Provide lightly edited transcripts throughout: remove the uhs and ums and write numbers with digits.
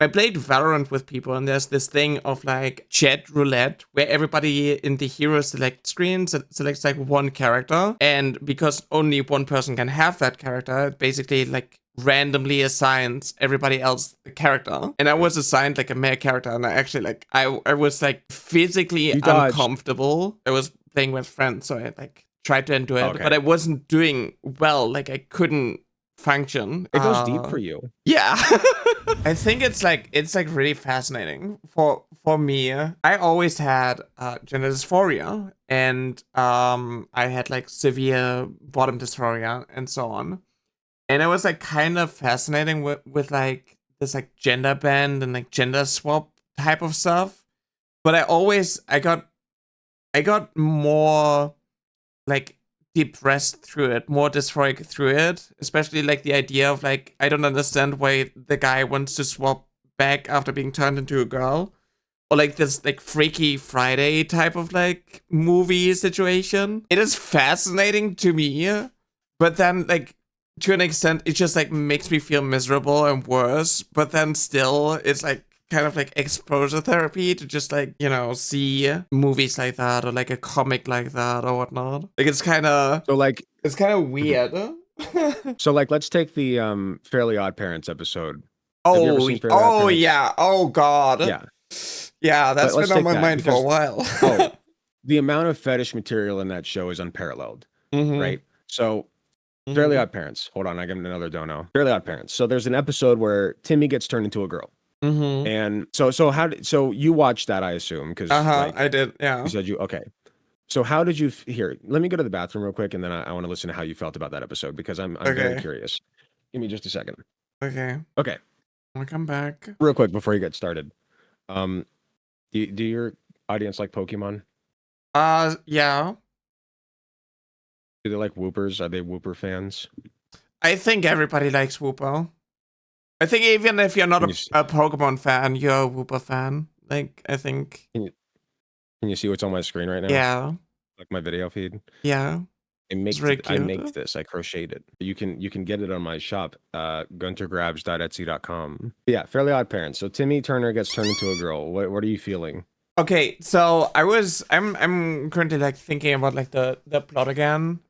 I played Valorant with people, and there's this thing of like chat roulette where everybody in the hero select screen selects like one character, and because only one person can have that character, it basically like randomly assigns everybody else the character. And I was assigned like a male character, and I actually like I was like physically uncomfortable. I was playing with friends, so I like tried to endure it, but I wasn't doing well. Like I couldn't function. It goes deep for you. Yeah. I think it's like really fascinating for me. I always had gender dysphoria, and I had like severe bottom dysphoria and so on. And it was like kind of fascinating with like this like gender bend and like gender swap type of stuff. But I got more like depressed through it, more dysphoric through it, especially like the idea of like I don't understand why the guy wants to swap back after being turned into a girl, or like this like Freaky Friday type of like movie situation. It is fascinating to me, but then like to an extent it just like makes me feel miserable and worse, but then still it's like kind of like exposure therapy to just like, you know, see movies like that or like a comic like that or whatnot. Like it's kind of it's kind of weird. So like let's take the Fairly Odd Parents episode. Oh yeah, oh god, yeah, that's been on my mind for a while. The amount of fetish material in that show is unparalleled, right? So Fairly Odd Parents, hold on, I got another dono. Fairly Odd Parents. So there's an episode where Timmy gets turned into a girl. And so you watched that, I assume, because like, I did, yeah. You said okay. So how did you here? Let me go to the bathroom real quick, and then I want to listen to how you felt about that episode because I'm very curious. Give me just a second. Okay. I'll come back real quick before you get started. Do your audience like Pokemon? Yeah. Do they like Whoopers? Are they Whooper fans? I think everybody likes Whooper. I think even if you're not a Pokemon fan, you're a Whooper fan. Like, I think. Can you see what's on my screen right now? Yeah. Like my video feed? Yeah. I make this. I crocheted it. You can get it on my shop, guntergrabs.etsy.com. Yeah, Fairly Odd Parents. So Timmy Turner gets turned into a girl. What are you feeling? Okay, so I'm currently like thinking about like the plot again.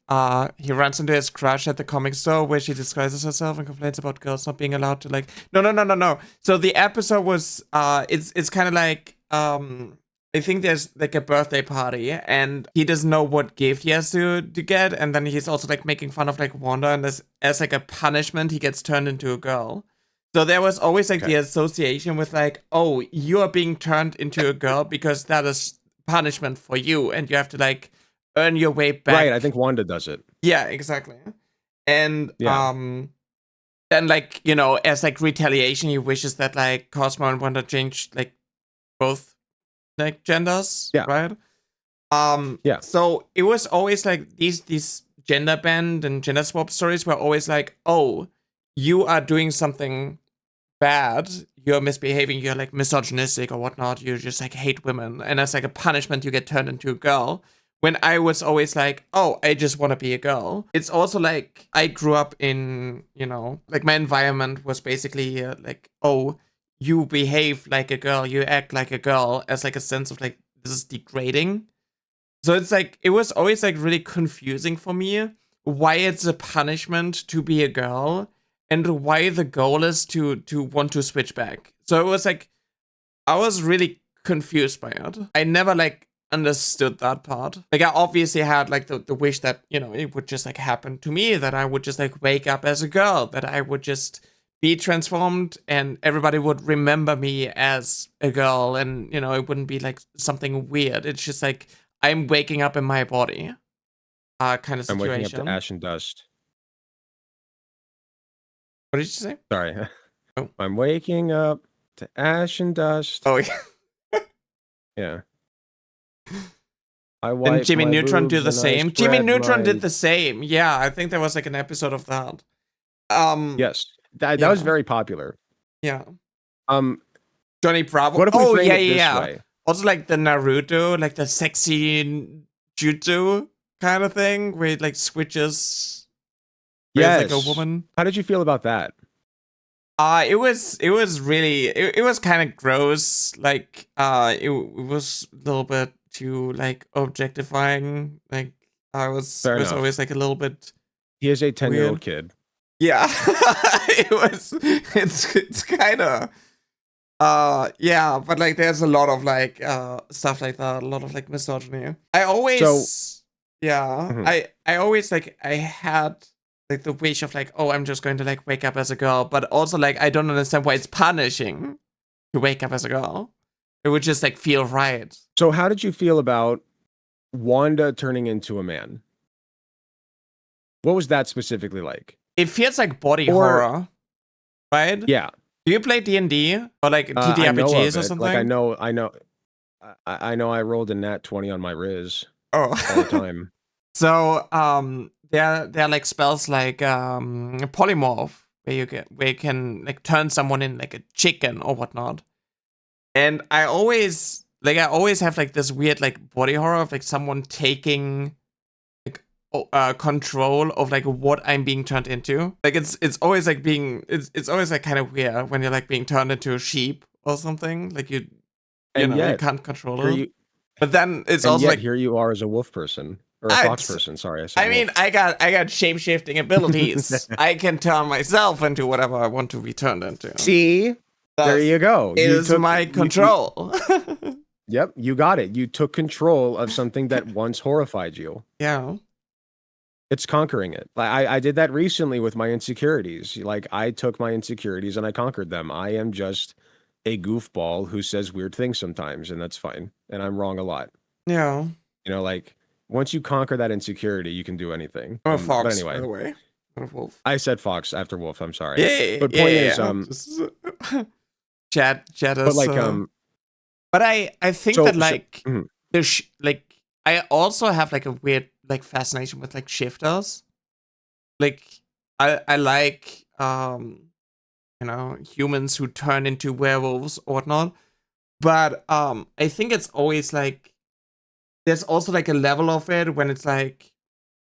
He runs into his crush at the comic store where she disguises herself and complains about girls not being allowed to like no. So the episode was it's kind of like I think there's like a birthday party and he doesn't know what gift he has to get, and then he's also like making fun of like Wanda, and as like a punishment he gets turned into a girl. So there was always like the association with like, oh, you are being turned into a girl because that is punishment for you, and you have to like earn your way back. Right, I think Wanda does it. Yeah, exactly. And then like, you know, as like retaliation, he wishes that like Cosmo and Wanda changed like both like genders. Yeah. Right? Yeah. So it was always like these gender bend and gender swap stories were always like, oh, you are doing something bad, you're misbehaving, you're like misogynistic or whatnot, you just like hate women, and as like a punishment you get turned into a girl. When I was always like, oh, I just want to be a girl. It's also like I grew up in, you know, like my environment was basically like, oh, you behave like a girl, you act like a girl, as like a sense of like this is degrading. So it's like it was always like really confusing for me why it's a punishment to be a girl and why the goal is to want to switch back. So it was like, I was really confused by it. I never like understood that part. Like I obviously had like the wish that, you know, it would just like happen to me, that I would just like wake up as a girl, that I would just be transformed and everybody would remember me as a girl, and, you know, it wouldn't be like something weird. It's just like, I'm waking up in my body kind of situation. I'm waking up to ash and dust. What did you say? Sorry. Oh. I'm waking up to ash and dust. Oh, yeah. Yeah. And Jimmy Neutron do the same. Jimmy Neutron did the same. Yeah, I think there was like an episode of that. Yes. That was very popular. Yeah. Johnny Bravo. What if we frame it this way? Also like the Naruto, like the sexy jutsu kind of thing where it like switches. Yes. Like a woman. How did you feel about that? It was kind of gross. Like, it was a little bit too like objectifying. Like, Fair was enough. always like a little bit He is a 10-year-old weird. kid. Yeah, it's kind of yeah, but like there's a lot of like stuff like that, a lot of like misogyny. I always yeah, Mhm. I always like I had like the wish of like, oh, I'm just going to like wake up as a girl, but also like I don't understand why it's punishing to wake up as a girl. It would just like feel right. So how did you feel about Wanda turning into a man? What was that specifically like? It feels like body Or horror, right? yeah, Do you play D&D or like I know of TTRPGs or it. Like I something? know, I know. I rolled a nat 20 on my Riz all the Oh. time. So there are like spells like polymorph where you can like turn someone in like a chicken or whatnot. And I always have like this weird like body horror of like someone taking like control of like what I'm being turned into. Like it's always like it's always like kind of weird when you're like being turned into a sheep or something. Like you And know you yet, can't control here it. you But then it's and also yet like here you are as a wolf person or a I, fox person. Sorry, I said I mean, wolf. I got shape shifting abilities. I can turn myself into whatever I want to be turned into. See, there That you go. You is took my you control. Yep, you got it. You took control of something that once horrified you. Yeah. It's conquering it. Like I did that recently with my insecurities. Like I took my insecurities and I conquered them. I am just a goofball who says weird things sometimes, and that's fine. And I'm wrong a lot. Yeah. You know, like once you conquer that insecurity, you can do anything. I'm a But fox, by anyway, the way. Not a wolf. I said fox after wolf. I'm sorry. Yeah, But yeah, point yeah, is, yeah. Just chat but us. like But I think that so like like I also have like a weird like fascination with like shifters. Like I like you know, humans who turn into werewolves or whatnot. But I think it's always like there's also like a level of it when it's like,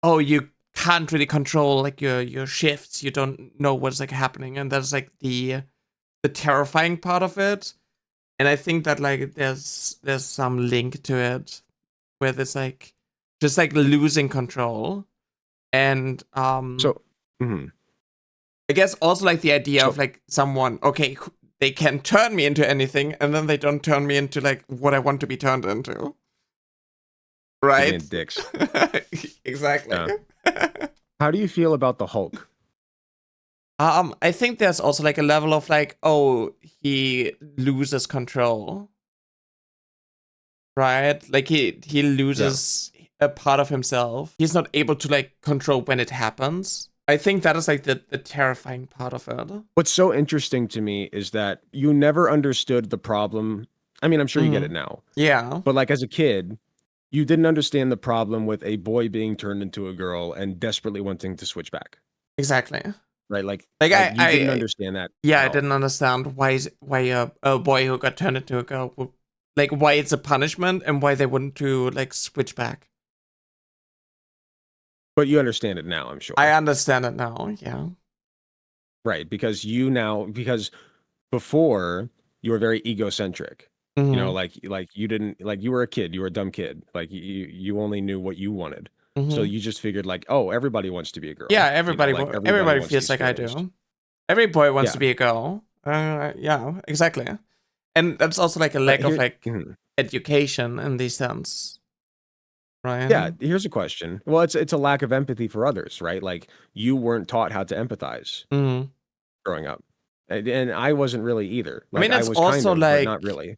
oh, you can't really control like your shifts. You don't know what's like happening, and that's like the terrifying part of it. And I think that like there's some link to it where there's like just like losing control. And so mhm. I guess also like the idea of So like someone, okay, they can turn me into anything, and then they don't turn me into like what I want to be turned into. they're Right? being dicks. Exactly. Yeah. How do you feel about the Hulk? I think there's also like a level of like, oh, he loses control, right? Like he Yeah. loses a part of himself. He's not able to like control when it happens. I think that is like the terrifying part of it. What's so interesting to me is that you never understood the problem. I mean, I'm sure you get it now, Yeah, but like as a kid, you didn't understand the problem with a boy being turned into a girl and desperately wanting to switch back, exactly. right? Like You didn't understand that yeah, at I all. didn't understand why a boy who got turned into a girl would like why it's a punishment and why they wouldn't to like switch back. But you understand it now, I'm I sure. understand it now. Yeah. Right, because before you were very egocentric. You know, Mm-hmm. like you didn't like you were a kid, you were a dumb kid. Like you only knew what you wanted. So Mm-hmm. you just figured like, oh, everybody wants to be a Yeah, girl. You know, like everybody everybody wants feels these like I feelings. do. Every boy wants to Yeah. be a girl. Yeah, exactly. And that's also like a lack of Here like mhm. education in this sense, Yeah, right? here's a question. Well, it's a lack of empathy for others, right? Like you weren't taught how to empathize Mm. growing up. And I wasn't really either. I Like mean, I it's was kind also of, but not like really.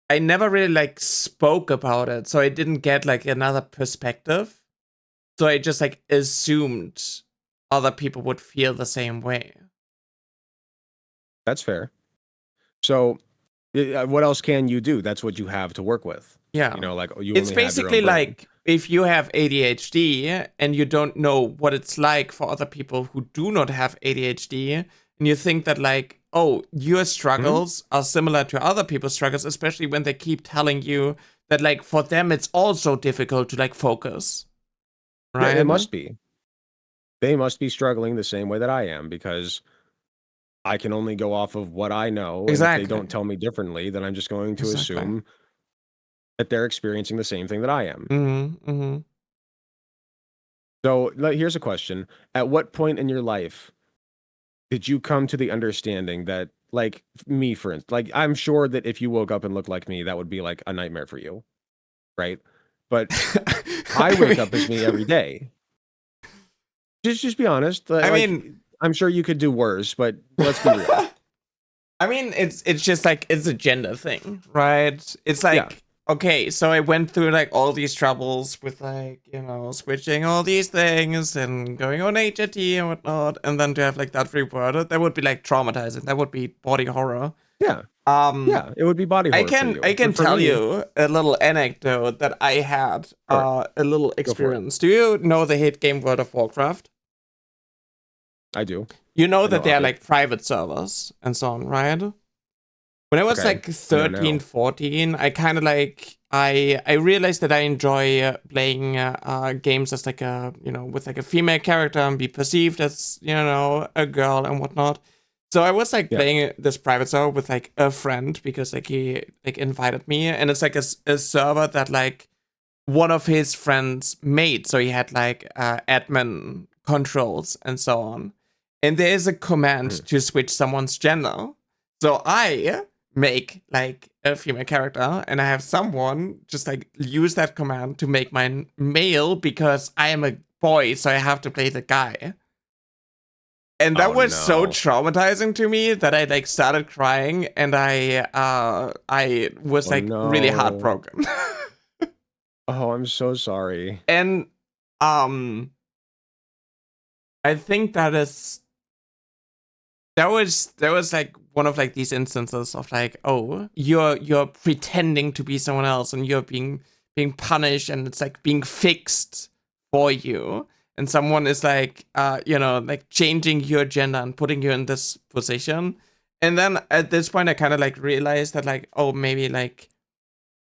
I never really like spoke about it, so I didn't get like another perspective. So I just like assumed other people would feel the same way. That's fair. So what else can you do? That's what you have to work with. Yeah. You know, like you It's only have your own basically brain. like if you have ADHD and you don't know what it's like for other people who do not have ADHD, and you think that, like, oh, your Mhm. struggles are similar to other people's struggles, especially when they keep telling you that, like, for them it's also difficult to, like, focus, Yeah, it right? must be. They must be struggling the same way that I am because I can only go off of what I know. And if they don't tell me differently, then I'm just going to assume that they're experiencing the same thing that I am. So here's a question. At what point in your life did you come to the understanding that, like me, for instance, like I'm sure that if you woke up and looked like me, that would be like a nightmare for you, right? But I wake up as me every day. Just be honest. I mean, I'm sure you could do worse, but let's be real. I mean, it's just like, it's a gender thing, right? It's like, okay, so I went through like all these troubles with like, you know, switching all these things and going on HRT and whatnot, and then to have like that reworded, that would be like traumatizing. That would be body horror. Yeah. Yeah, it would be body horror. I can tell you a little anecdote that I had, a little experience. Do you know the hit game World of Warcraft? I do. You know that they are like private servers and so on, right? When I was like 13, 14, I kind of like, I realized that I enjoy playing games as like a, you know, with like a female character and be perceived as, you know, a girl and whatnot. So I was like playing this private server with like a friend because like he like invited me, and it's like a server that like one of his friends made. So he had like admin controls and so on. And there is a command to switch someone's gender. So I make like a female character, and I have someone just like use that command to make mine male because I am a boy, so I have to play the guy. And that was so traumatizing to me that I like started crying, and I was like really heartbroken. Oh, I'm so sorry. And I think that was like one of like these instances of like, oh, you're pretending to be someone else, and you're being punished, and it's like being fixed for you, and someone is like you know, like changing your gender and putting you in this position. And then at this point I kind of like realized that like, oh, maybe like,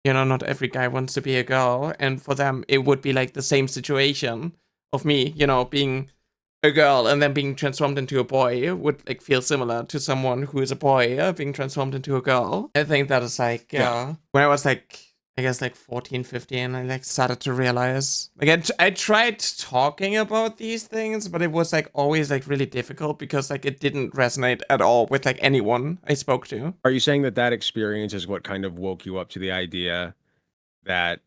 you know, not every guy wants to be a girl, and for them it would be like the same situation of me, you know, being a girl and then being transformed into a boy would like feel similar to someone who is a boy being transformed into a girl. I think that is like, when I was like, I guess like 14, 15, I like started to realize, like I tried talking about these things, but it was like always like really difficult because like it didn't resonate at all with like anyone I spoke to. Are you saying that experience is what kind of woke you up to the idea that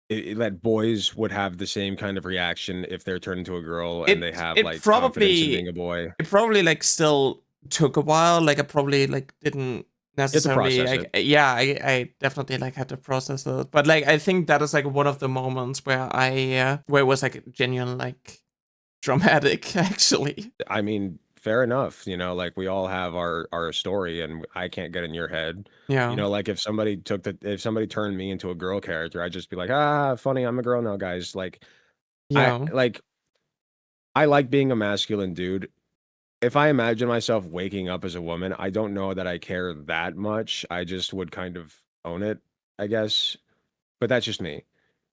that boys would have the same kind of reaction if they're turned into a girl and they have like confidence in being a boy? It probably like still took a while. Like I probably like didn't necessarily like, I definitely like had to process it. But like I think that is like one of the moments where where it was like genuine like dramatic actually. I mean, fair enough. You know, like we all have our story, and I can't get in your head. Yeah. You know, like if somebody turned me into a girl character, I'd just be like, funny, I'm a girl now, guys. Like, yeah. I like being a masculine dude. If I imagine myself waking up as a woman, I don't know that I care that much. I just would kind of own it, I guess. But that's just me.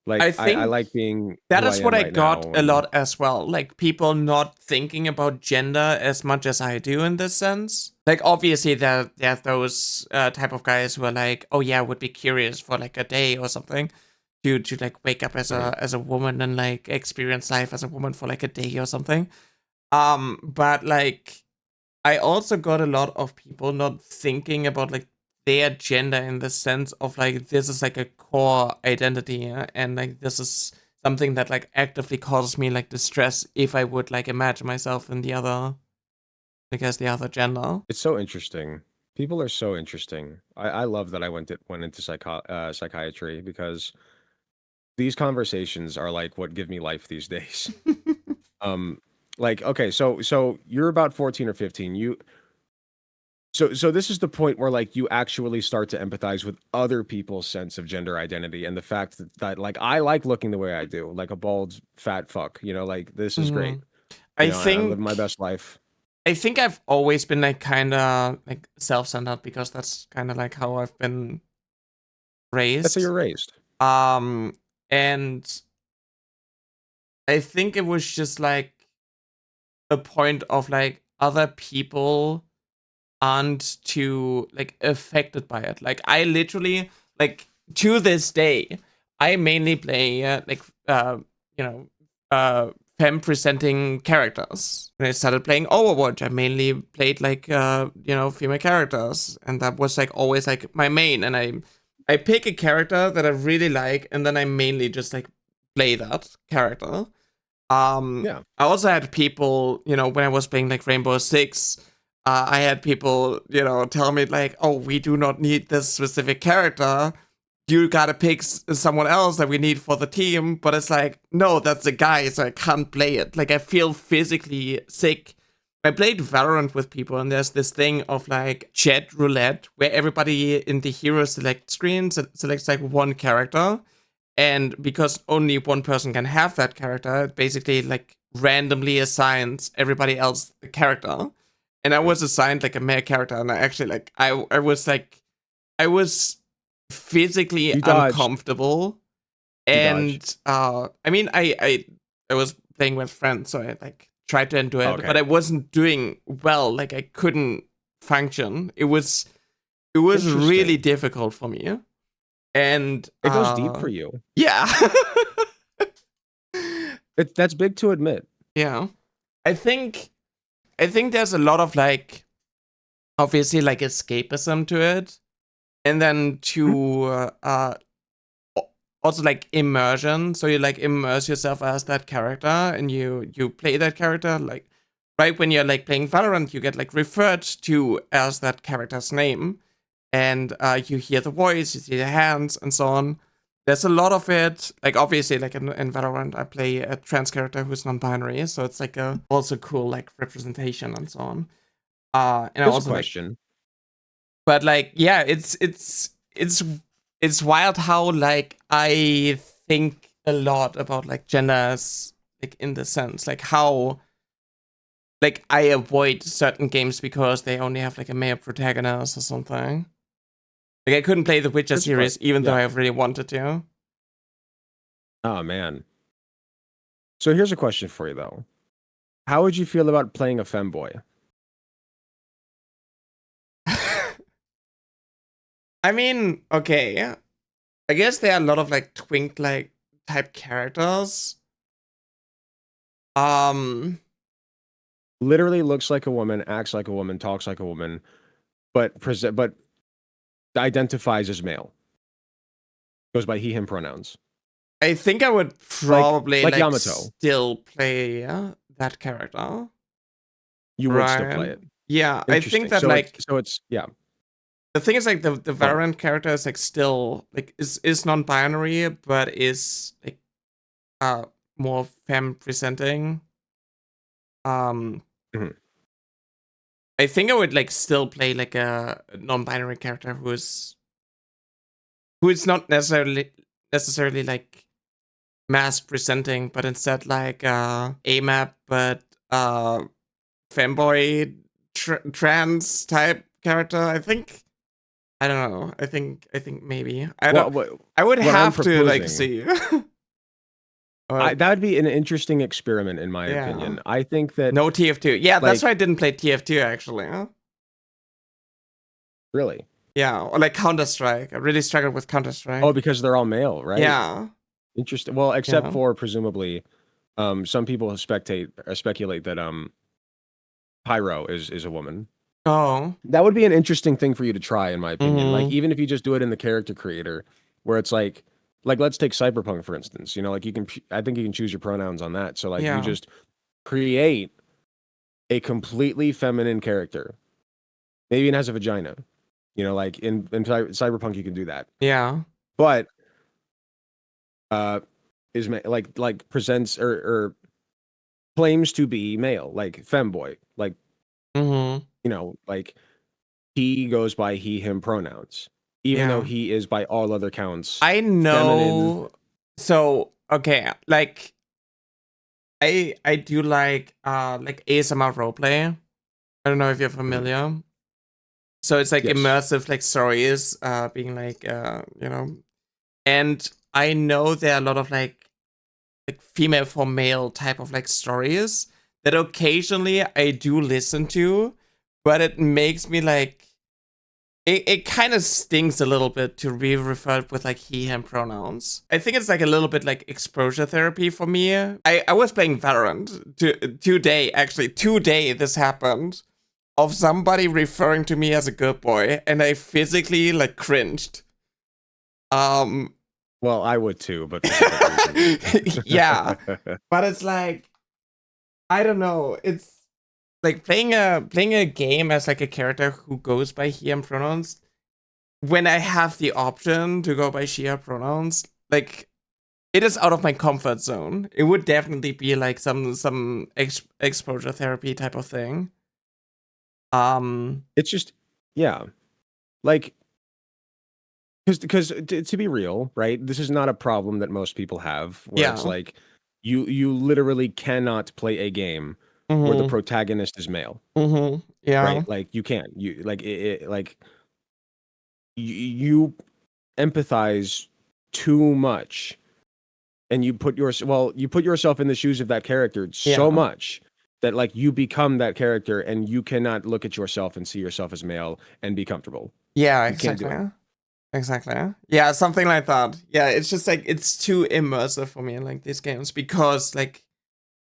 Like, I think I like being that who is I what am I right got now, a lot as well. Like people not thinking about gender as much as I do in this sense. Like obviously there are those type of guys who are like, oh yeah, would be curious for like a day or something to like wake up as a woman and like experience life as a woman for like a day or something. But like I also got a lot of people not thinking about like their gender in the sense of like this is like a core identity, and like this is something that like actively causes me like distress if I would like imagine myself in the other, I guess the other gender. It's so interesting. People are so interesting. I love that I went into psychiatry because these conversations are like what give me life these days. Like, okay, so you're about 14 or 15. So this is the point where like you actually start to empathize with other people's sense of gender identity and the fact that like I like looking the way I do, like a bald fat fuck, you know, like this is great. I I'm living my best life. I think I've always been like kind of like self-centered because that's kind of like how I've been raised. That's how you're raised. And I think it was just like a point of like other people aren't too like affected by it. Like I literally like to this day, I mainly play you know femme presenting characters. When I started playing Overwatch, I mainly played like female characters, and that was like always like my main. And I pick a character that I really like, and then I mainly just like play that character. Yeah. I also had people, when I was playing like Rainbow Six, I had people, tell me like, "Oh, we do not need this specific character. You gotta pick someone else that we need for the team." But it's like, no, that's the guy, so I can't play it. Like I feel physically sick. I played Valorant with people, and there's this thing of like chat roulette where everybody in the hero select screen selects like one character. And because only one person can have that character, it basically like randomly assigns everybody else the character. And I was assigned like a male character, and I actually like I was physically You dodged. uncomfortable. You And dodged. I mean I was playing with friends, so I like tried to enjoy it, Okay. but I wasn't doing well. Like I couldn't function. It was really difficult for me. And it goes deep for you. Yeah. That's big to admit. Yeah. I think there's a lot of like obviously like escapism to it. And then to also like immersion. So you like immerse yourself as that character, and you play that character. Like right when you're like playing Valorant, you get like referred to as that character's name. And you hear the voice, you see the hands, and so on. There's a lot of it. Like obviously, like in Valorant, I play a trans character who's non-binary, so it's like a also cool like representation and so on. And Here's also a question. like, but like, yeah, it's wild how like I think a lot about like genders, like in the sense like how like I avoid certain games because they only have like a male protagonist or something. Like I couldn't play the Witcher series even though I really wanted to. Oh man. So here's a question for you though. How would you feel about playing a femboy? I mean, okay. I guess there are a lot of like twink like type characters. Literally looks like a woman, acts like a woman, talks like a woman, but identifies as male. Goes by he, him pronouns. I think I would probably like Yamato. still play that character. You would still play it. Yeah, I think that so like it's yeah. The thing is like the Valorant character is like still like is non-binary, but is like more femme presenting. Mhm. I think I would like still play like a non-binary character who is not necessarily like mass presenting, but instead like AMAP, but femboy trans type character. I think I don't know. I think maybe I would have to like see. That would be an interesting experiment, in my opinion. I think that no TF2. Yeah, that's why I didn't play TF2 actually. Huh? Really? Yeah, or like Counter-Strike. I really struggled with Counter-Strike. Oh, because they're all male, right? Yeah. Interesting. Well, except for presumably, some people speculate that Pyro is a woman. Oh. That would be an interesting thing for you to try, in my opinion. Like even if you just do it in the character creator, where it's like let's take Cyberpunk for instance. You know, like I think you can choose your pronouns on that. So like you just create a completely feminine character. Maybe even has a vagina. You know, like in Cyberpunk you can do that. Yeah. But is like presents or claims to be male, like femboy, like you know, like he goes by he him pronouns, even though he is by all other counts. I know. Feminine. So okay, like I do like ASMR roleplay. I don't know if you're familiar. So it's like immersive like stories, being like you know, and I know there are a lot of like female for male type of like stories that occasionally I do listen to, but it makes me like, it kind of stings a little bit to be referred with like he, him pronouns. I think it's like a little bit like exposure therapy for me. I was playing Valorant today this happened, of somebody referring to me as a good boy, and I physically like cringed. Well, I would too, but for different yeah, but it's like, I don't know. It's like playing a game as like a character who goes by he and pronouns. When I have the option to go by she or pronouns, like, it is out of my comfort zone. It would definitely be like some exposure therapy type of thing. It's just, yeah, like, because to be real, right? This is not a problem that most people have, where it's Yeah. like you literally cannot play a game where the protagonist is male, Yeah. right? Like you can't. You like like you empathize too much, and you put yourself in the shoes of that character so Yeah. much that like you become that character, and you cannot look at yourself and see yourself as male and be comfortable. Yeah, You can't do exactly. it. Exactly. Yeah, something like that. Yeah, it's just like, it's too immersive for me in like these games, because like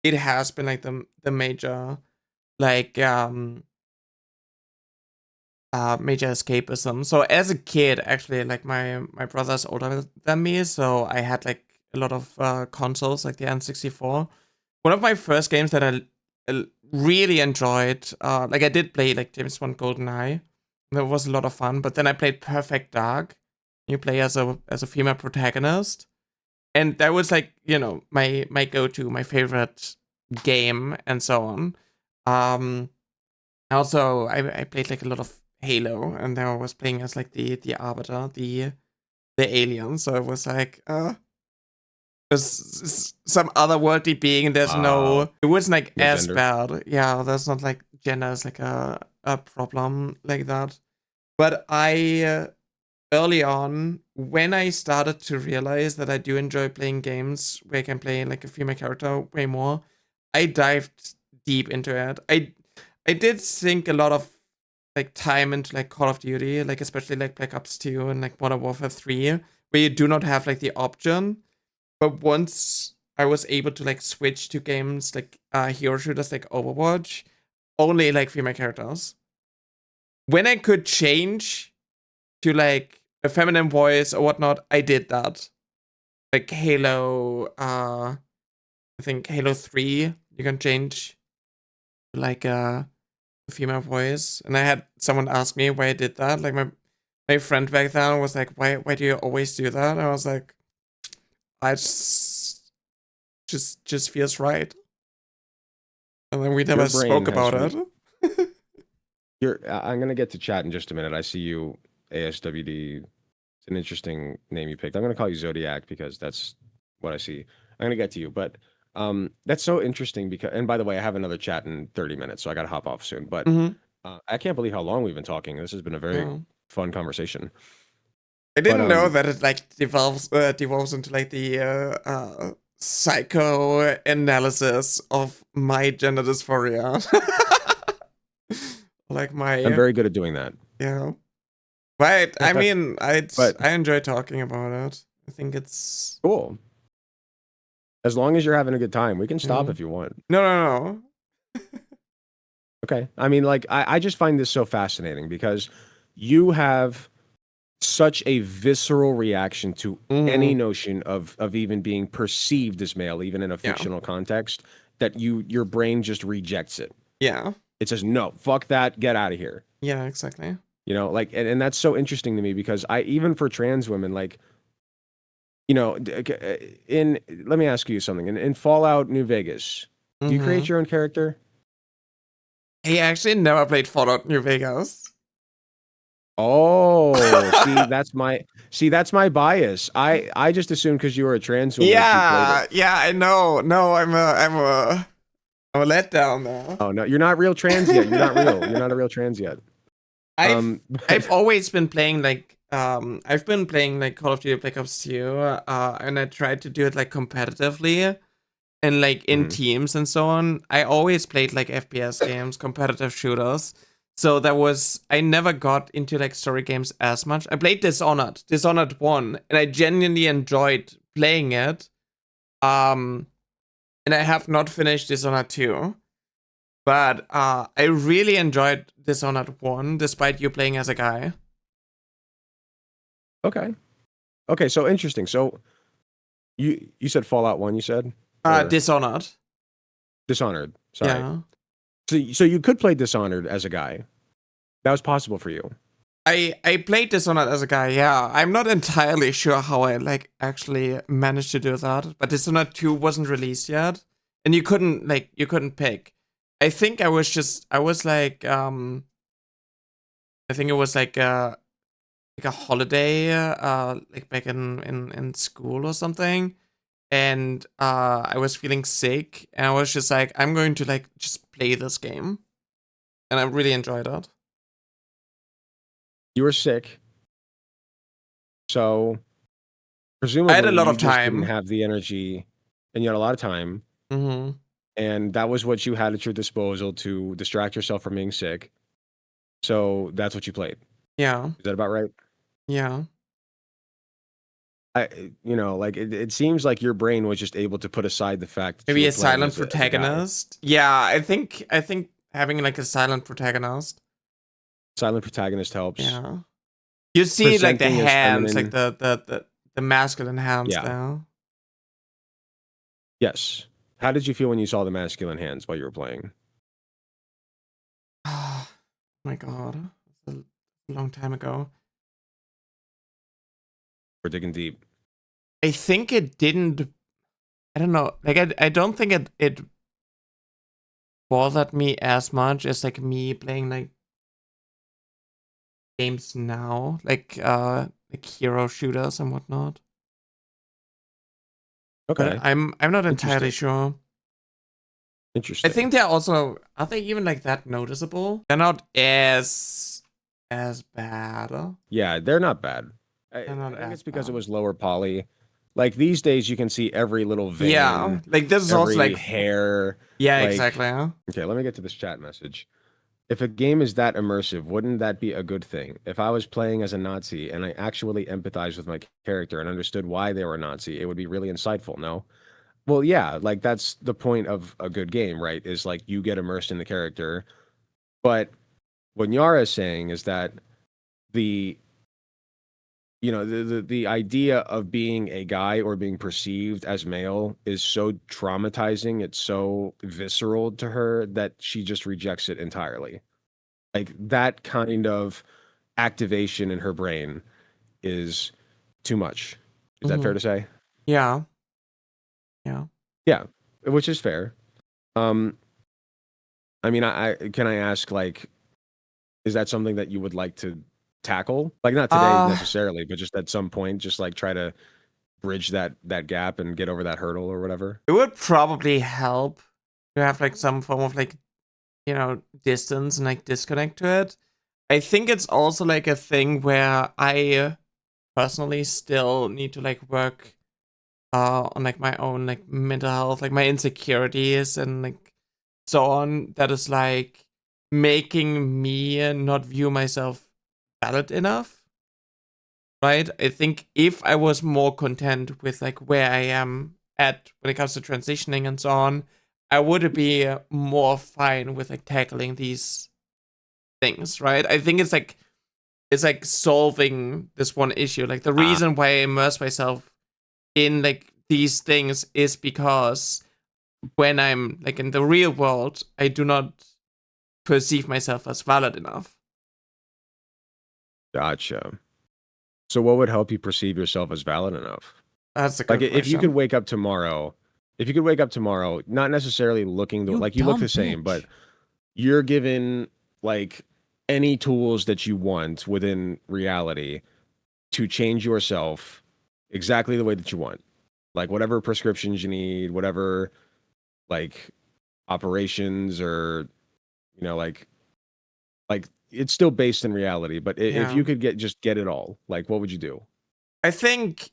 it has been like the major like major escapism. So as a kid, actually, like my brother's older than me, so I had like a lot of consoles, like the N64. One of my first games that I really enjoyed, like I did play like James Bond GoldenEye. That was a lot of fun. But then I played Perfect Dark. You play as a female protagonist, and that was like, my go-to, my favorite game, and so on. Also, I played like a lot of Halo, and there I was playing as like the Arbiter, the alien. So it was like, there's some otherworldly being. There's no, it wasn't like No as gender. bad. Yeah, there's not like gender is like a problem like that. But I early on, when I started to realize that I do enjoy playing games where I can play like a female character way more, I dived deep into it. I did sink a lot of like time into like Call of Duty, like especially like Black Ops 2 and like Modern Warfare 3, where you do not have like the option. But once I was able to like switch to games like hero shooters like Overwatch, only like female characters. When I could change to like a feminine voice or whatnot, I did that. Like Halo, I think Halo 3, you can change to like a female voice. And I had someone ask me why I did that. Like my friend back then was like, why do you always do that? And I was like, I just feels right. And then we never spoke about it. I'm gonna get to chat in just a minute. I see you, ASWD. It's an interesting name you picked. I'm gonna call you Zodiac because that's what I see. I'm gonna get to you, but that's so interesting because. And by the way, I have another chat in 30 minutes, so I gotta hop off soon. But I can't believe how long we've been talking. This has been a very fun conversation. I didn't know that it like devolves into like the psychoanalysis of my gender dysphoria. Like I'm very good at doing that. Yeah. But I mean, I enjoy talking about it. I think it's cool. As long as you're having a good time, we can stop if you want. No. Okay. I mean, like, I just find this so fascinating because you have such a visceral reaction to any notion of even being perceived as male, even in a fictional context, that your brain just rejects it. Yeah. It says, no, fuck that, get out of here. Yeah, exactly. You know, like, and that's so interesting to me because even for trans women, like, you know, let me ask you something. In Fallout New Vegas, do you create your own character? He actually never played Fallout New Vegas. Oh, that's my bias. I just assumed because you were a trans woman. Yeah, I know. No, I'm a letdown now. Oh no, you're not real trans yet. You're not real. You're not a real trans yet. I've always been playing like I've been playing like Call of Duty Black Ops 2, and I tried to do it like competitively, and like in Mhm. teams and so on. I always played like FPS games, competitive shooters. So I never got into like story games as much. I played Dishonored 1, and I genuinely enjoyed playing it. And I have not finished Dishonored 2. But I really enjoyed Dishonored 1, despite you playing as a guy. Okay. Okay, so interesting. So you said Fallout 1, you said? Or Dishonored. Dishonored. Sorry. Yeah. So you could play Dishonored as a guy. That was possible for you. I played Dishonored as a guy, yeah. I'm not entirely sure how I like actually managed to do that, but Dishonored 2 wasn't released yet. And you couldn't pick. I think I was like I think it was like a holiday like back in school or something. And I was feeling sick, and I was just like, I'm going to like just play this game. And I really enjoyed it. You were sick. So I had a presumably lot you of just didn't time. have the energy and you had a lot of time. Mm-hmm. And that was what you had at your disposal to distract yourself from being sick. So that's what you played. Yeah. Is that about right? Yeah. Like it seems like your brain was just able to put aside the fact that you Maybe were a playing silent as a guy. protagonist. Yeah, I think having like a silent protagonist. Silent protagonist helps. Yeah. You see like the Presenting as hands, like feminine. the masculine hands Yeah. there. Yes. How did you feel when you saw the masculine hands while you were playing? Oh my god. That's a long time ago. We're digging deep. I think it didn't, I don't know. Like I don't think it bothered me as much as like me playing like games now, like hero shooters and whatnot. Okay. But I'm not entirely Interesting. sure. I Interesting. think they're also, are they even like that noticeable? They're not as bad. Yeah, they're not bad. I They're not think as it's because it bad. was lower poly. Like these days, you can see every little Yeah, vein, like this is also every like hair. yeah, Like, exactly. Huh? okay, let me get to this chat message. If a game is that immersive, wouldn't that be a good thing? If I was playing as a Nazi and I actually empathized with my character and understood why they were a Nazi, it would be really insightful, no? Well, yeah, like that's the point of a good game, right? Is like you get immersed in the character. But what Yara is saying is that the the idea of being a guy or being perceived as male is so traumatizing, it's so visceral to her that she just rejects it entirely. Like that kind of activation in her brain is too much. Is that fair Mm-hmm. to say? Yeah, yeah. Yeah, which is fair. Um, I mean, I can I ask, like, is that something that you would like to tackle? Like, not today Uh, necessarily, but just at some point, just like try to bridge that gap and get over that hurdle or whatever. it would probably help to have like some form of like, distance and like disconnect to it. I think it's also like a thing where I personally still need to like work on like my own like mental health, like my insecurities and like so on. That is like making me not view myself valid enough. Right? I think if I was more content with like where I am at when it comes to transitioning and so on, I would be more fine with like tackling these things, right? I think it's like solving this one issue. Like the Ah, reason why I immerse myself in like these things is because when I'm like in the real world, I do not perceive myself as valid enough. gotcha. So what would help you perceive yourself as valid enough? That's a Like good if you could question. wake up tomorrow, not necessarily looking You like you look the dumb same, but bitch. you're given like any tools that you want within reality to change yourself exactly the way that you want. Like whatever prescriptions you need, whatever like operations or like it's still based in reality, but if Yeah. you could get it all, like what would you do? I think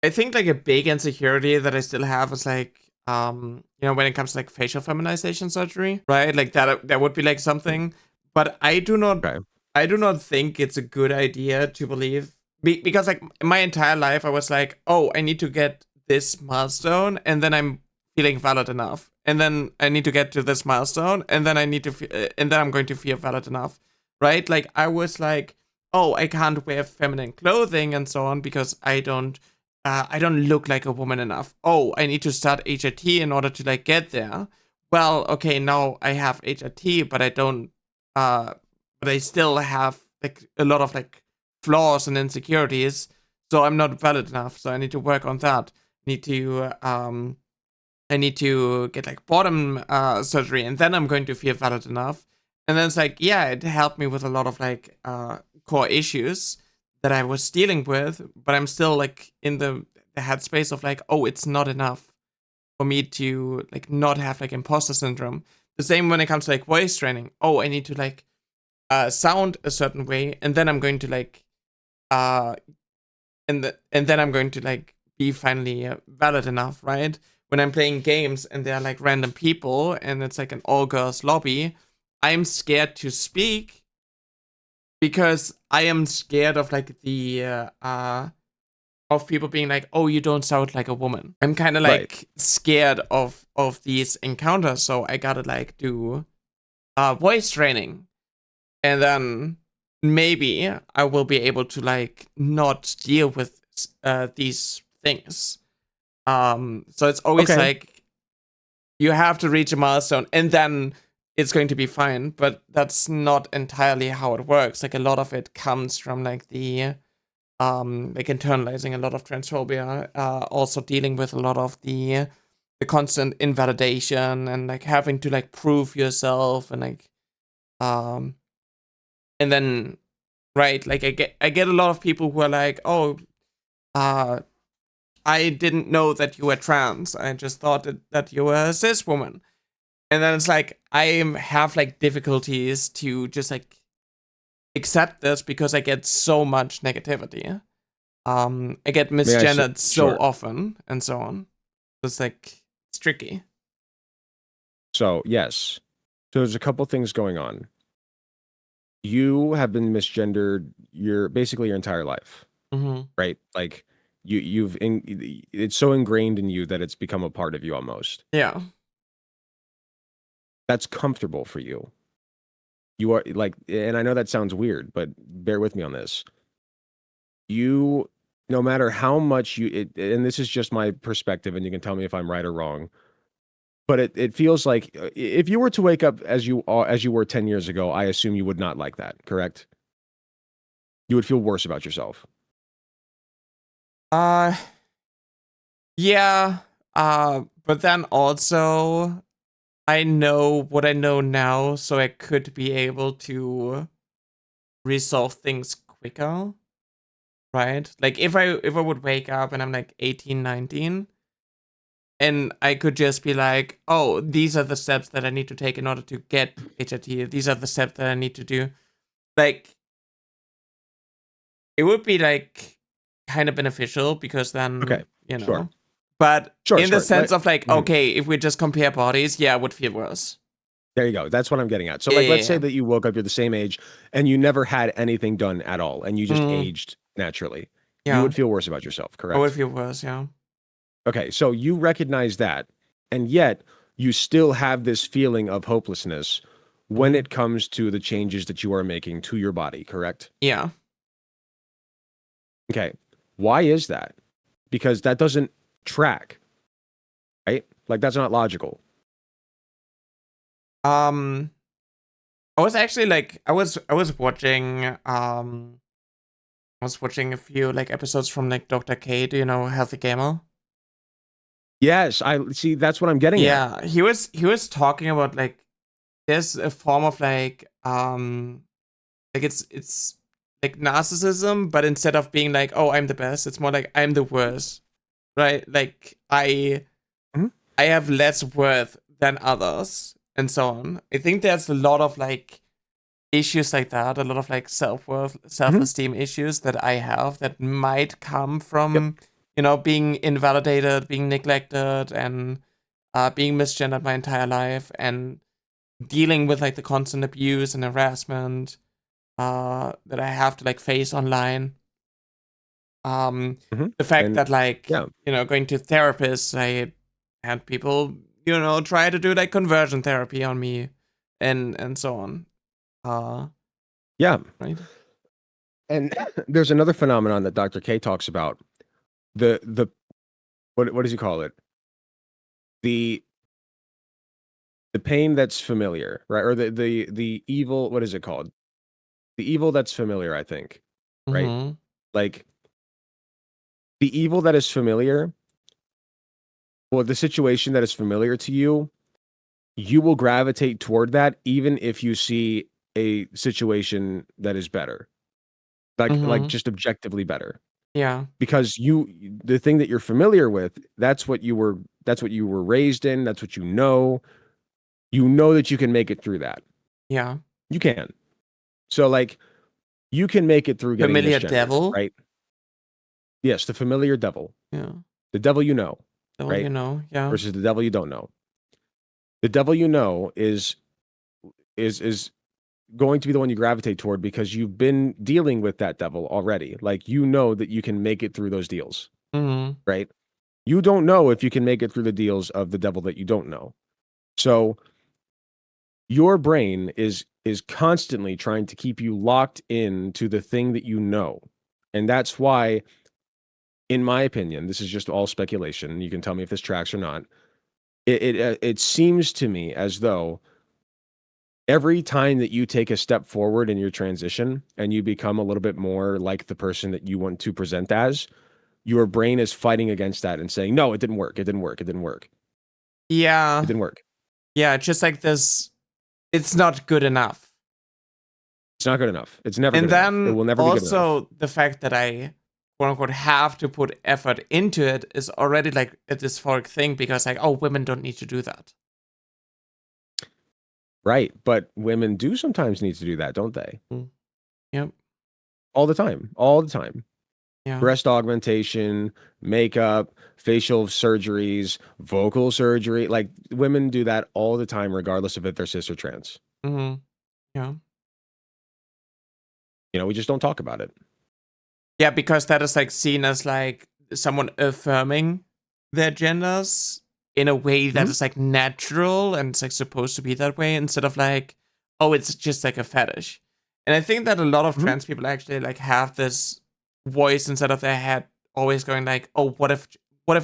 like a big insecurity that I still have is like when it comes to like facial feminization surgery, right? Like that would be like something. But I do not think it's a good idea to believe because like my entire life I was like, oh, I need to get this milestone and then I'm feeling valid enough, and then I need to get to this milestone and then and then I'm going to feel valid enough, right? Like I was like, oh, I can't wear feminine clothing and so on because I don't look like a woman enough. Oh, I need to start HRT in order to like get there. Well, okay, now I have HRT, but I don't but I still have like a lot of like flaws and insecurities, so I'm not valid enough. So I need to work on that. I need to get like bottom surgery, and then I'm going to feel valid enough. And then it's like, yeah, it helped me with a lot of like core issues that I was dealing with, but I'm still like in the headspace of like, oh, it's not enough for me to like not have like imposter syndrome. The same when it comes to like voice training. Oh, I need to like sound a certain way, and then I'm going to like and then I'm going to like be finally valid enough, right? When I'm playing games and they're like random people and it's like an all girls lobby, I'm scared to speak because I am scared of like the of people being like, oh, you don't sound like a woman. I'm kind of like scared of these encounters, so I gotta like do voice training, and then maybe I will be able to like not deal with these things. So it's always like you have to reach a milestone and then it's going to be fine, but that's not entirely how it works. Like a lot of it comes from like the like internalizing a lot of transphobia, also dealing with a lot of the constant invalidation and like having to like prove yourself and like and then right, like I get a lot of people who are like, oh, I didn't know that you were trans. I just thought that you were a cis woman. And then it's like, I have like difficulties to just like accept this because I get so much negativity. I get misgendered so often and so on. It's like, it's tricky. So, yes. So there's a couple things going on. You have been misgendered basically your entire life, right? Like, it's so ingrained in you that it's become a part of you almost. Yeah. That's comfortable for you. You are like, and I know that sounds weird, but bear with me on this. You, no matter how much and this is just my perspective, and you can tell me if I'm right or wrong, but it feels like if you were to wake up as you were 10 years ago, I assume you would not like that, correct? You would feel worse about yourself. Yeah. But then also I know what I know now, so I could be able to resolve things quicker. Right? Like if I would wake up and I'm like 18, 19, and I could just be like, oh, these are the steps that I need to take in order to get HRT. These are the steps that I need to do. Like, it would be like kind of beneficial because then, you know. Sure. But in the sense of like, okay, if we just compare bodies, yeah, it would feel worse. There you go. That's what I'm getting at. So like, let's say that you woke up, you're the same age, and you never had anything done at all, and you just aged naturally. Yeah. You would feel worse about yourself, correct? I would feel worse, yeah. Okay, so you recognize that, and yet you still have this feeling of hopelessness when it comes to the changes that you are making to your body, correct? Yeah. Okay. Why is that? Because that doesn't track, right? Like, that's not logical. I was actually like, I was watching a few like episodes from like Dr. K, do you know Healthy Gamer? Yes, I see. That's what I'm getting at. Yeah, he was talking about like there's a form of like it's like narcissism, but instead of being like, oh, I'm the best, it's more like I'm the worst, right? Like I have less worth than others and so on. I think there's a lot of like issues like that, a lot of like self-worth, self-esteem issues that I have that might come from you know, being invalidated, being neglected, and being misgendered my entire life and dealing with like the constant abuse and harassment that I have to like face online. The fact And that like, yeah, going to therapists, I had people, try to do like conversion therapy on me and so on. yeah. Right? And there's another phenomenon that Dr. K talks about. The what does he call it? The pain that's familiar, right? Or the evil, what is it called? The evil that's familiar, I think. Right? Mm-hmm. Like the evil that is familiar, or the situation that is familiar to you, you will gravitate toward that even if you see a situation that is better. Like Mm-hmm. just objectively better. Yeah. Because the thing that you're familiar with, that's what you were raised in, that's what you know. You know that you can make it through that. Yeah. You can. So like you can make it through getting Familiar misgendered, devil. right? Yes, the familiar devil. Yeah. The devil you know, Devil, right? Yeah. Versus the devil you don't know. The devil you know is going to be the one you gravitate toward because you've been dealing with that devil already. Like you know that you can make it through those deals, Mm-hmm. right? You don't know if you can make it through the deals of the devil that you don't know. So your brain is constantly trying to keep you locked into the thing that you know. And that's why, in my opinion, this is just all speculation. You can tell me if this tracks or not. It seems to me as though every time that you take a step forward in your transition and you become a little bit more like the person that you want to present as, your brain is fighting against that and saying, no, it didn't work. It didn't work. It didn't work. Yeah. It didn't work. Yeah. Just like this, it's not good enough. It's not good enough. It's never And good enough. It then will never be good enough. also the fact that I quote unquote have to put effort into it is already like a dysphoric thing because like, oh, women don't need to do that. Right. But women do sometimes need to do that, don't they? Yep. All the time. All the time. Yeah. Breast augmentation, makeup, facial surgeries, vocal surgery. Like women do that all the time, regardless of if they're cis or trans. Mm-hmm. Yeah. We just don't talk about it. Yeah, because that is like seen as like someone affirming their genders in a way that is like natural and it's like supposed to be that way instead of like, oh, it's just like a fetish. And I think that a lot of trans people actually like have this voice inside of their head always going like, oh, what if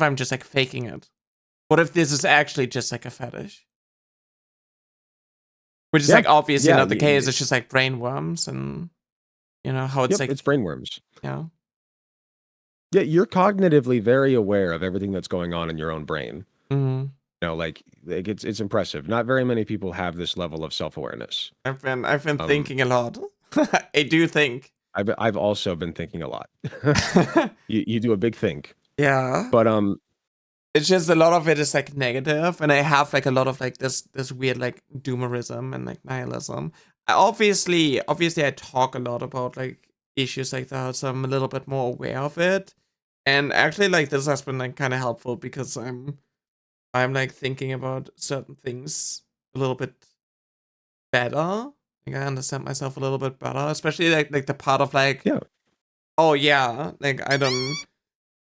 I'm just like faking it? What if this is actually just like a fetish? Which is like obviously not the case. It's just like brainworms and how it's like it's brainworms. Yeah. Yeah, you're cognitively very aware of everything that's going on in your own brain. Mm-hmm. Like it's impressive. Not very many people have this level of self-awareness. I've been thinking a lot. I do think. I've also been thinking a lot. You do a big think. Yeah. But it's just a lot of it is like negative, and I have like a lot of like this weird like doomerism and like nihilism. Obviously I talk a lot about like issues like that, so I'm a little bit more aware of it. And actually like this has been like kind of helpful because I'm like thinking about certain things a little bit better. Like I understand myself a little bit better, especially like the part of like, oh yeah, like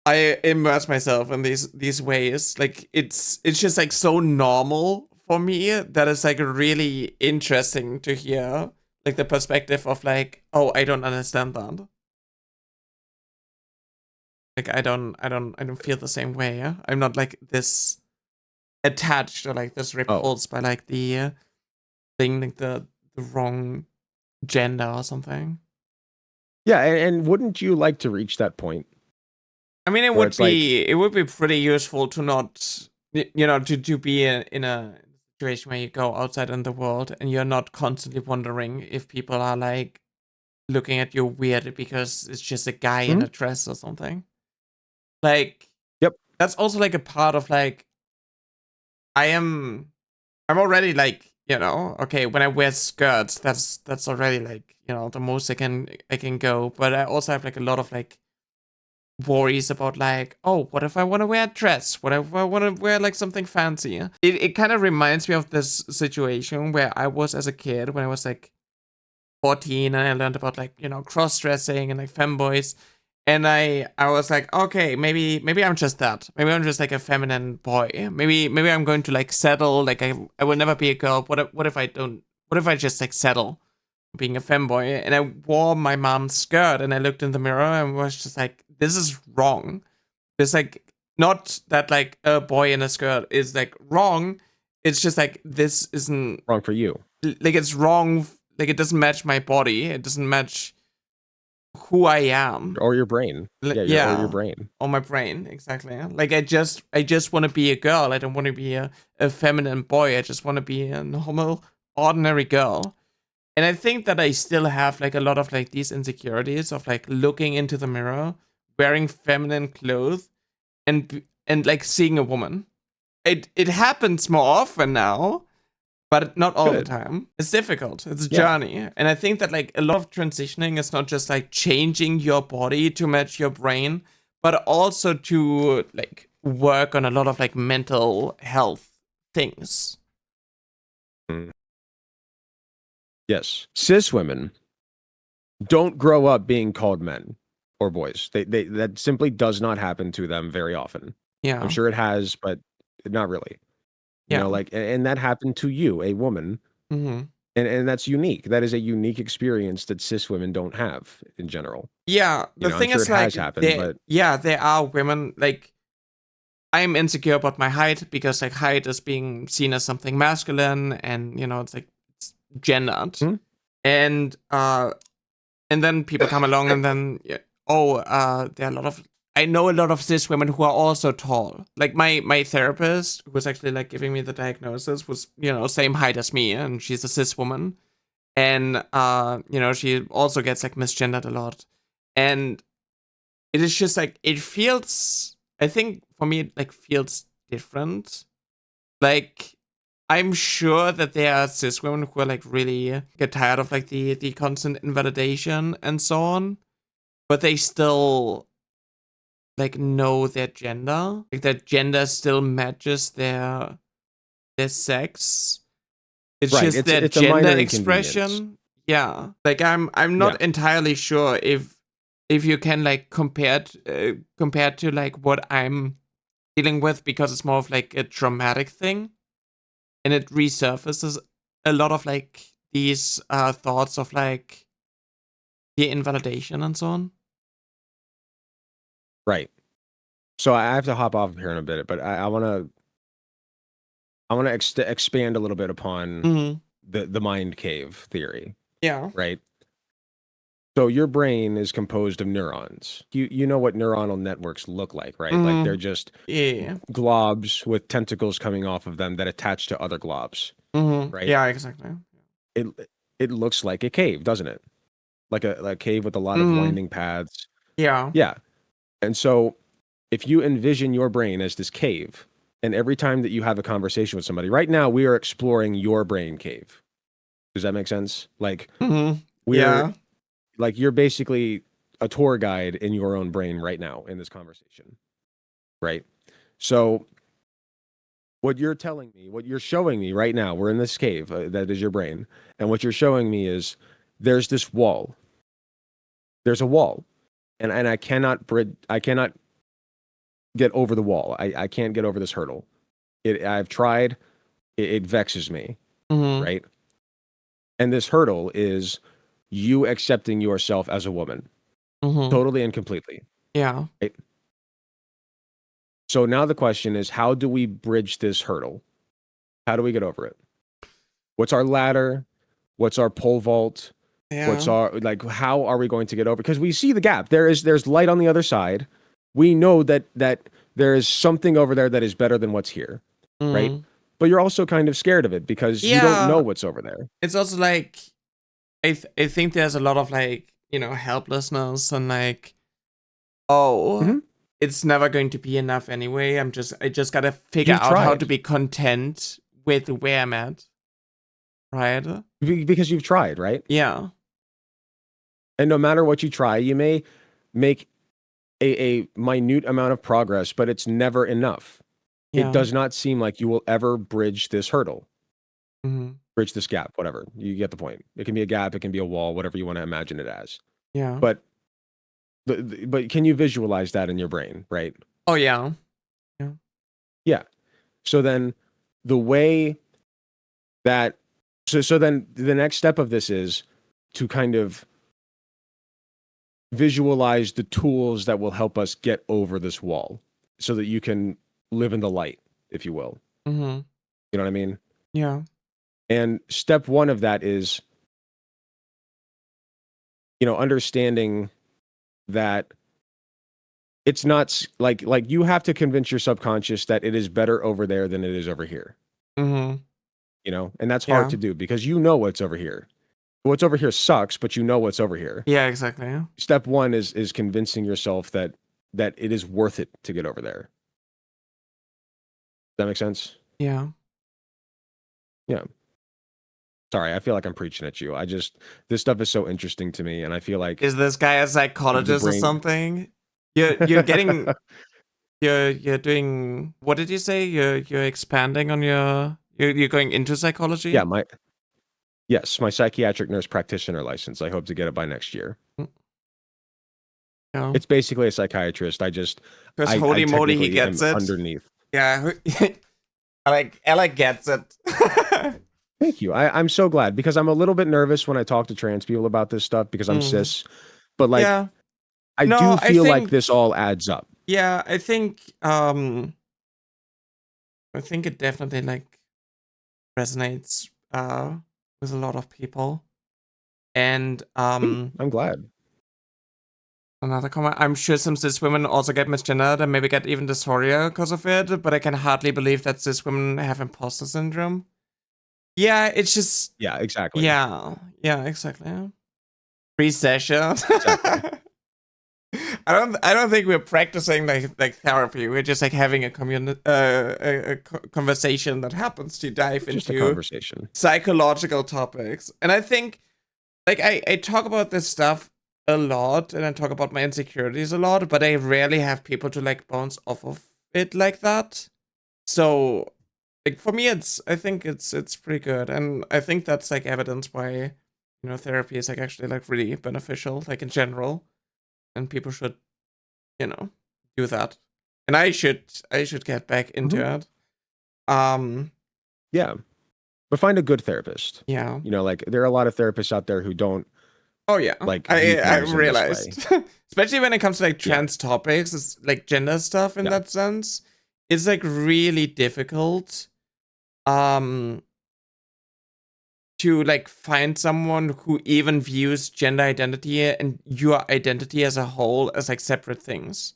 I immerse myself in these ways. Like it's just like so normal for me that it's like really interesting to hear like the perspective of like, oh, I don't understand that. Like I don't feel the same way. Yeah? I'm not like this attached or like this repulsed by like the thing like the wrong gender or something. Yeah, and wouldn't you like to reach that point? I mean, it would be pretty useful to not, to be in a situation where you go outside in the world and you're not constantly wondering if people are like looking at you weird because it's just a guy in a dress or something. Like, that's also like a part of like, I'm already like, okay, when I wear skirts, that's already like, the most I can go. But I also have like a lot of like worries about like, oh, what if I want to wear a dress? What if I want to wear like something fancy? It kind of reminds me of this situation where I was as a kid when I was like 14 and I learned about like, cross-dressing and like femboys. And I was like, okay, maybe I'm just that. Maybe I'm just like a feminine boy. Maybe I'm going to like settle. Like I will never be a girl. What if I don't? What if I just like settle being a femboy? And I wore my mom's skirt and I looked in the mirror and was just like, this is wrong. It's like not that like a boy in a skirt is like wrong. It's just like this isn't Wrong for you. like it's wrong. Like it doesn't match my body. It doesn't match who I am. Or your brain. Or your brain. Or my brain, exactly. Like I just want to be a girl. I don't want to be a feminine boy. I just want to be a normal, ordinary girl. And I think that I still have like a lot of like these insecurities of like looking into the mirror, wearing feminine clothes, and like seeing a woman. It happens more often now, but not all the time. It's difficult. It's a journey. And I think that like a lot of transitioning is not just like changing your body to match your brain, but also to like work on a lot of like mental health things. Yes. Cis women don't grow up being called men or boys. They that simply does not happen to them very often. Yeah. I'm sure it has, but not really. You know, like, and that happened to you, a woman. Mm-hmm. And that's unique. That is a unique experience that cis women don't have in general. Yeah. The thing I'm sure is, it like, has happened, but there are women, like, I'm insecure about my height because, like, height is being seen as something masculine and, it's like, it's gendered. And then people come along and then, there are a lot of, I know a lot of cis women who are also tall. Like my therapist, who was actually like giving me the diagnosis, was same height as me, and she's a cis woman, and she also gets like misgendered a lot, and it is just like it feels. I think for me, it like feels different. Like I'm sure that there are cis women who are like really get tired of like the constant invalidation and so on, but they still like know their gender, like their gender still matches their sex. It's just it's, their it's a gender minor expression. Yeah, like I'm not entirely sure if you can like compare to like what I'm dealing with, because it's more of like a traumatic thing, and it resurfaces a lot of like these thoughts of like the invalidation and so on. Right. So I have to hop off here in a bit, but I want to expand a little bit upon the mind cave theory. Yeah. Right. So your brain is composed of neurons. You know what neuronal networks look like, right? Like they're just globs with tentacles coming off of them that attach to other globs. Right? Yeah, exactly. It looks like a cave, doesn't it? Like a cave with a lot of winding paths. Yeah. Yeah. And so if you envision your brain as this cave, and every time that you have a conversation with somebody, right now we are exploring your brain cave. Does that make sense? Like we're like you're basically a tour guide in your own brain right now in this conversation. Right? So what you're telling me, what you're showing me right now, we're in this cave that is your brain, and what you're showing me is there's this wall. There's a wall, and I cannot get over the wall. I can't get over this hurdle. I've tried. It vexes me, right? And this hurdle is you accepting yourself as a woman, totally and completely. Yeah. Right? So now the question is, how do we bridge this hurdle? How do we get over it? What's our ladder? What's our pole vault? Yeah. What's our, like, how are we going to get over? Because we see the gap. There's light on the other side. We know that there is something over there that is better than what's here, right? But you're also kind of scared of it because you don't know what's over there. It's also like, I think there's a lot of like, helplessness and like, it's never going to be enough anyway. I just gotta figure out how to be content with where I'm at. Right? Because you've tried, right? Yeah. And no matter what you try, you may make a minute amount of progress, but it's never enough. Yeah. It does not seem like you will ever bridge this hurdle, Mm-hmm. bridge this gap, whatever. You get the point. It can be a gap, it can be a wall, whatever you want to imagine it as. Yeah. But but can you visualize that in your brain, right? Oh yeah. Yeah. Yeah. So then the way that so then the next step of this is to kind of visualize the tools that will help us get over this wall so that you can live in the light, if you will. Mm-hmm. You know what I mean? Yeah. And step one of that is, understanding that it's not like you have to convince your subconscious that it is better over there than it is over here. Mm-hmm. And that's hard Yeah. to do because what's over here. What's over here sucks, but what's over here. Yeah, exactly. Yeah. Step one is convincing yourself that it is worth it to get over there. Does that make sense? Yeah. Yeah. Sorry, I feel like I'm preaching at you. This stuff is so interesting to me, and I feel like Is this guy a psychologist or brain- something? You're getting you're doing, what did you say? You're expanding on you're going into psychology? Yeah, my psychiatric nurse practitioner license. I hope to get it by next year. Yeah. It's basically a psychiatrist. Because holy moly, he technically gets am it. underneath. Yeah. Alec gets it. Thank you. I'm so glad because I'm a little bit nervous when I talk to trans people about this stuff because I'm cis. But yeah. I do feel like this all adds up. Yeah, I think it definitely resonates with a lot of people. And I'm glad. another comment, I'm sure some cis women also get misgendered and maybe get even dysphoria because of it, but I can hardly believe that cis women have imposter syndrome. Yeah, it's just Yeah, exactly. Yeah, exactly. Pre-session. Exactly. I don't think we're practicing like therapy. We're just having a conversation that happens to dive just into a conversation. Psychological topics. And I think I talk about this stuff a lot and I talk about my insecurities a lot, but I rarely have people to bounce off of it like that. So for me I think it's pretty good. And I think that's evidence why therapy is actually really beneficial in general. And people should, do that. And I should get back into it. Yeah. But find a good therapist. Yeah. There are a lot of therapists out there who don't. Oh yeah. I realized. Especially when it comes to trans topics, it's gender stuff in that sense. It's really difficult to find someone who even views gender identity and your identity as a whole as separate things,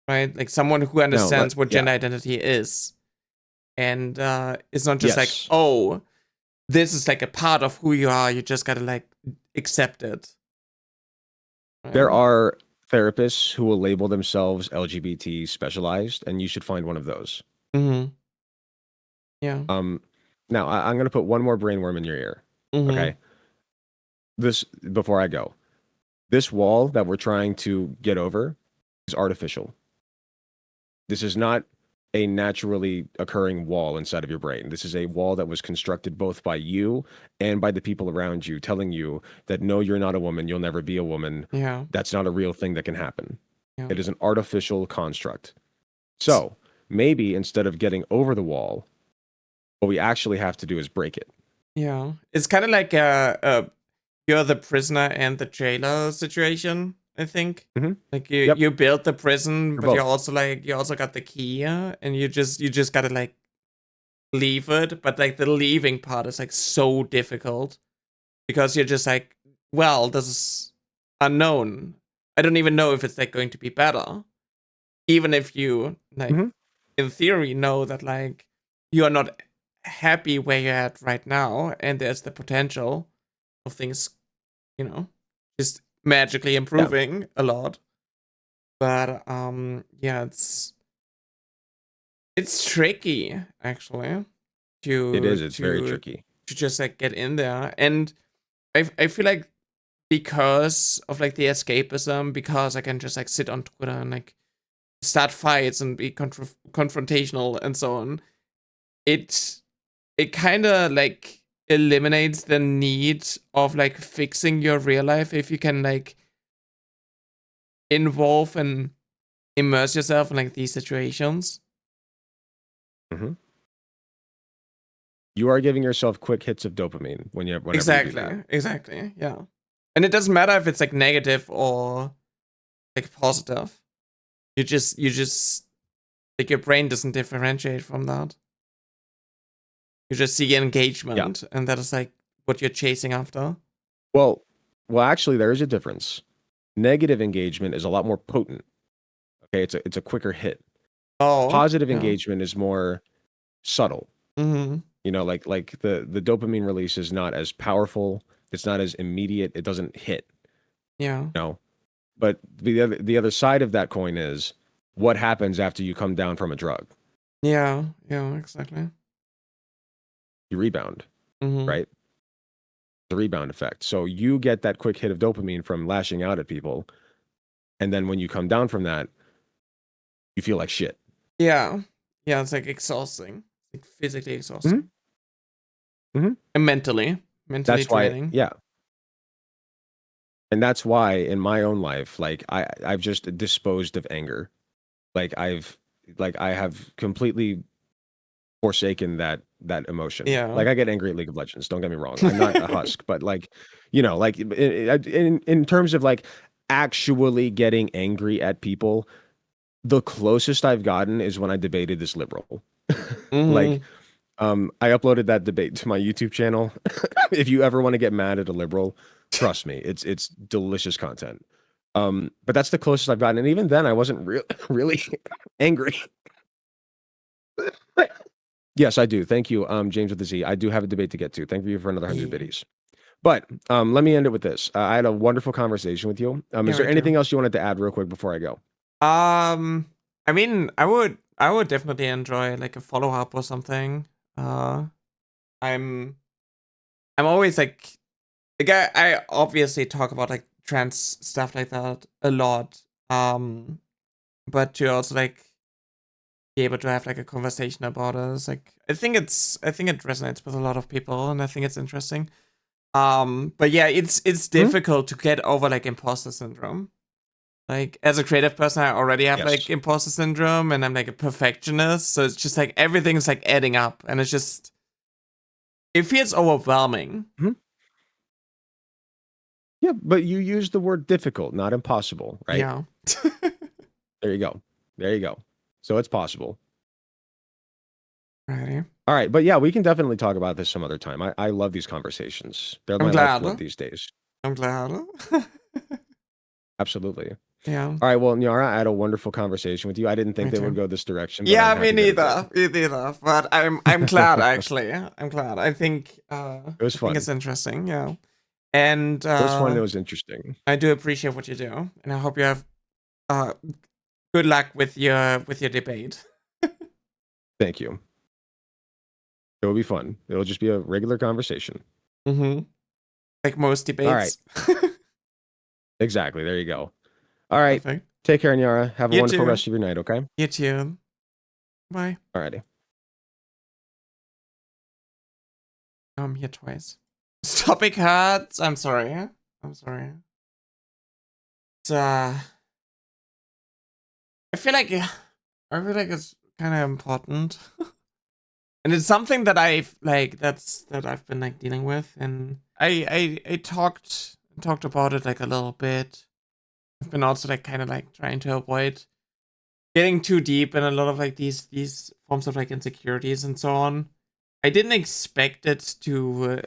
right? Someone who understands what gender identity is, and it's not just oh, this is a part of who you are. You just gotta accept it. Right? There are therapists who will label themselves LGBT specialized, and you should find one of those. Mm-hmm. Yeah. Now, I'm going to put one more brainworm in your ear. Mm-hmm. Okay. Before I go, this wall that we're trying to get over is artificial. This is not a naturally occurring wall inside of your brain. This is a wall that was constructed both by you and by the people around you, telling you that no, you're not a woman. You'll never be a woman. Yeah. That's not a real thing that can happen. Yeah. It is an artificial construct. So maybe instead of getting over the wall, what we actually have to do is break it. Yeah. It's kind of you're the prisoner and the jailer situation, I think. Mm-hmm. You built the prison, but you're also you also got the key, and you just gotta leave it. But the leaving part is so difficult because you're just well, this is unknown. I don't even know if it's going to be better. Even if you in theory know that you are not happy where you're at right now, and there's the potential of things, just magically improving a lot. But yeah, it's tricky actually. It's very tricky to just get in there, and I feel because of like the escapism, because I can just like sit on Twitter and like start fights and be confrontational and so on, it kind of like eliminates the need of like fixing your real life if you can like involve and immerse yourself in like these situations. Mm-hmm. You are giving yourself quick hits of dopamine whenever you do that. Exactly, yeah. And it doesn't matter if it's like negative or like positive. You just like your brain doesn't differentiate from that. You just see engagement, and that is like what you're chasing after. Well, actually, there is a difference. Negative engagement is a lot more potent. Okay, it's a quicker hit. Positive engagement is more subtle. Mm-hmm. You know, like the dopamine release is not as powerful. It's not as immediate. It doesn't hit. Yeah. You know? But the other side of that coin is what happens after you come down from a drug. Yeah, exactly. You rebound, mm-hmm. right? The rebound effect. So you get that quick hit of dopamine from lashing out at people. And then when you come down from that, you feel like shit. Yeah. Yeah, it's like exhausting. Like physically exhausting. Mm-hmm. And mentally that's draining. Why, yeah. And that's why in my own life, like I've just disposed of anger. Like I have completely forsaken that emotion. Yeah. Like I get angry at League of Legends. Don't get me wrong. I'm not a husk, but like, you know, like in terms of like actually getting angry at people, the closest I've gotten is when I debated this liberal. Mm-hmm. Like, I uploaded that debate to my YouTube channel. If you ever want to get mad at a liberal, trust me, it's delicious content. But that's the closest I've gotten, and even then, I wasn't really angry. Yes, I do. Thank you, James with a Z. I do have a debate to get to. Thank you for another 100 biddies. But let me end it with this. I had a wonderful conversation with you. Is there anything else you wanted to add real quick before I go? I mean, I would definitely enjoy like a follow-up or something. I'm always like I obviously talk about like trans stuff like that a lot. But to also like be able to have like a conversation about it is like I think it resonates with a lot of people, and I think it's interesting. But yeah, it's difficult to get over like imposter syndrome. Like as a creative person, I already have like imposter syndrome, and I'm like a perfectionist, so it's just like everything's like adding up, and it's just it feels overwhelming. Mm-hmm. Yeah, but you use the word difficult, not impossible, right? Yeah. There you go. There you go. So it's possible. Righty. All right, but yeah, we can definitely talk about this some other time. I love these conversations. They're my lifeblood these days. I'm glad. Absolutely. Yeah. All right, well, Nyara, I had a wonderful conversation with you. I didn't think they would go this direction. But yeah, me neither. Me neither. But I'm glad actually. I'm glad. I think it was fun. I think it's interesting. Yeah. And it was fun. It was interesting. I do appreciate what you do, and I hope you have good luck with your debate. Thank you. It will be fun. It'll just be a regular conversation. Mm-hmm. Like most debates. All right. Exactly. There you go. All right. Perfect. Take care, Nyara. Have a wonderful rest of your night, okay? You too. Bye. Alrighty. I'm here twice. Topic hurts. I'm sorry. It's I feel like it's kind of important. And it's something that I've like that I've been like dealing with, and I talked about it like a little bit. I've been also like kind of like trying to avoid getting too deep in a lot of like these forms of like insecurities and so on. I didn't expect it to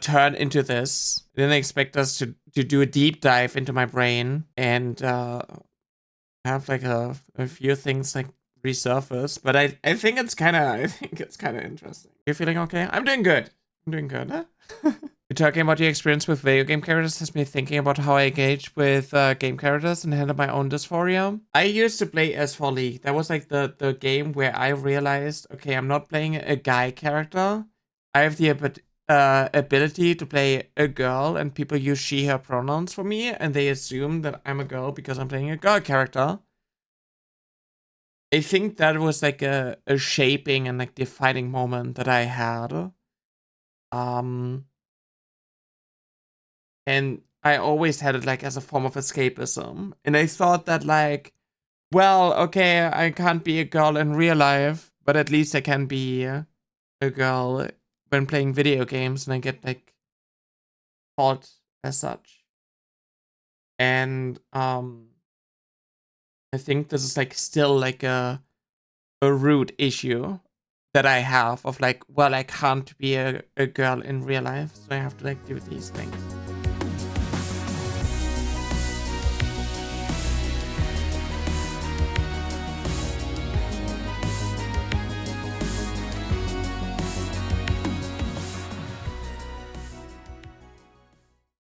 turn into this. I didn't expect us to do a deep dive into my brain and have like a few things like resurface. But I think it's kind of interesting. You're feeling okay? I'm doing good. Huh? You're talking about your experience with video game characters has me thinking about how I engage with game characters and handle my own dysphoria. I used to play S4 League. That was like the game where I realized, okay, I'm not playing a guy character. I have the ability to play a girl and people use she, her pronouns for me and they assume that I'm a girl because I'm playing a girl character. I think that was like a shaping and like defining moment that I had. And I always had it like as a form of escapism. And I thought that like, well, okay, I can't be a girl in real life, but at least I can be a girl when playing video games and I get like taught as such. And I think this is like still like a root issue that I have of like, well, I can't be a girl in real life, so I have to like do these things.